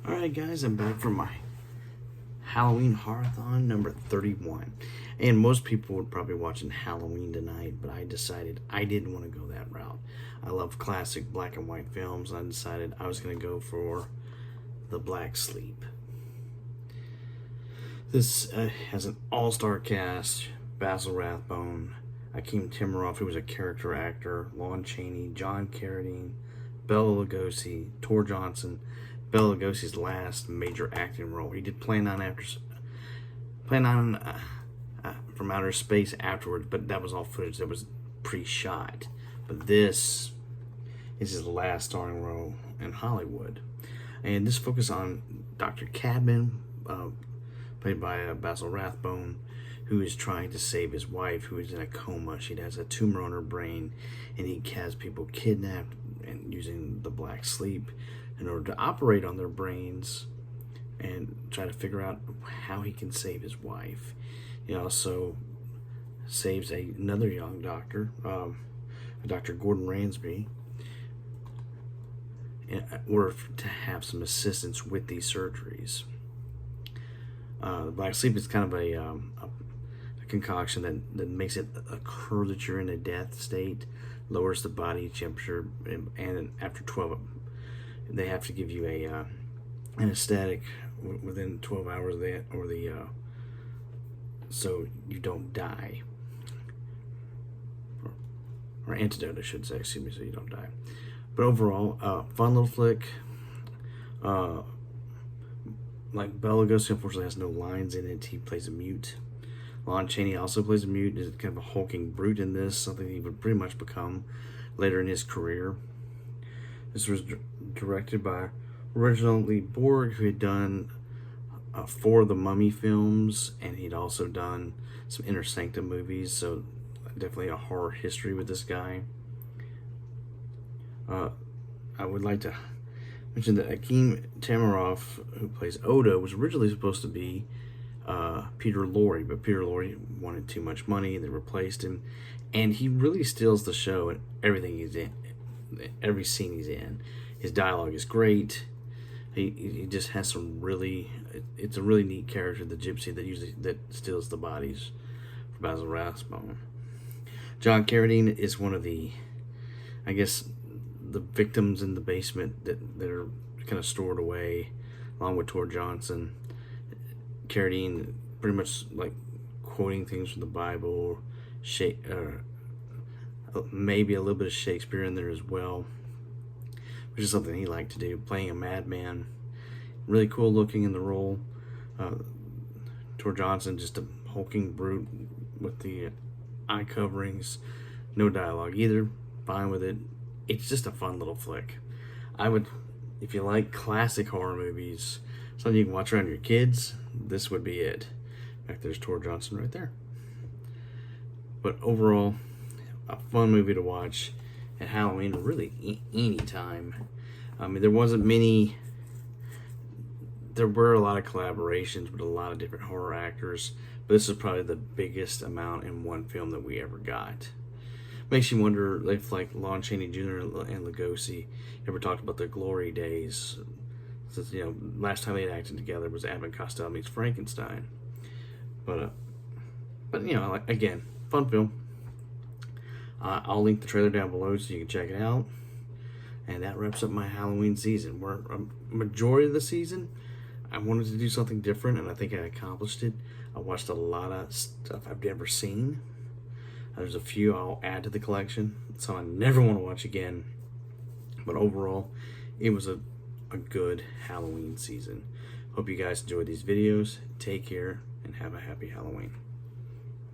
Alright guys, I'm back for my Halloween Horrorthon number 31. And most people would probably watching Halloween tonight, but I decided I didn't want to go that route. I love classic black and white films, and I decided I was going to go for The Black Sleep. This has an all-star cast: Basil Rathbone, Akeem Timiroff, who was a character actor, Lon Chaney, John Carradine, Bela Lugosi, Tor Johnson. Bela Lugosi's last major acting role. He did Plan 9 from Outer Space afterwards, but that was all footage that was pre-shot. But this is his last starring role in Hollywood. And this focuses on Dr. Cabin, played by Basil Rathbone, who is trying to save his wife, who is in a coma. She has a tumor on her brain, and he has people kidnapped and using the black sleep in order to operate on their brains and try to figure out how he can save his wife. He also saves another young doctor, Dr. Gordon Ransby, in order to have some assistance with these surgeries. The black sleep is kind of a concoction that makes it occur that you're in a death state, lowers the body temperature, and after 12, they have to give you a anesthetic within 12 hours of that, or so you don't die, or antidote, I should say, excuse me, so you don't die. But overall, fun little flick. Like Bela Lugosi, unfortunately, has no lines in it. He plays a mute. Lon Chaney also plays a mute. Is kind of a hulking brute in this, something he would pretty much become later in his career. This was directed by Reginald Lee Borg, who had done 4 of the Mummy films, and he'd also done some Inner Sanctum movies, so definitely a horror history with this guy. I would like to mention that Akeem Timiroff, who plays Odo, was originally supposed to be Peter Lorre, but Peter Lorre wanted too much money, and they replaced him, and he really steals the show in everything he's in. Every scene he's in, his dialogue is great. He just has some really, it's a really neat character, the gypsy that steals the bodies for Basil Rathbone. John Carradine is one of the, I guess, the victims in the basement that are kind of stored away, along with Tor Johnson. Carradine pretty much like quoting things from the Bible, maybe a little bit of Shakespeare in there as well, which is something he liked to do, playing a madman. Really cool looking in the role. Tor Johnson, just a hulking brute with the eye coverings, no dialogue either, fine with it. It's just a fun little flick. I would, if you like classic horror movies, something you can watch around your kids, this would be it. In fact, there's Tor Johnson right there. But overall, a fun movie to watch at Halloween, or really any time. I mean, there were a lot of collaborations with a lot of different horror actors, but this is probably the biggest amount in one film that we ever got. Makes you wonder if, like, Lon Chaney Jr. and Lugosi ever talked about their glory days, since, you know, last time they had acted together was Abbott and Costello meets Frankenstein. But you know, again, fun film. I'll link the trailer down below so you can check it out. And that wraps up my Halloween season. We're a majority of the season, I wanted to do something different, and I think I accomplished it. I watched a lot of stuff I've never seen. There's a few I'll add to the collection, so I never want to watch again. But overall, it was a good Halloween season. Hope you guys enjoyed these videos. Take care, and have a happy Halloween.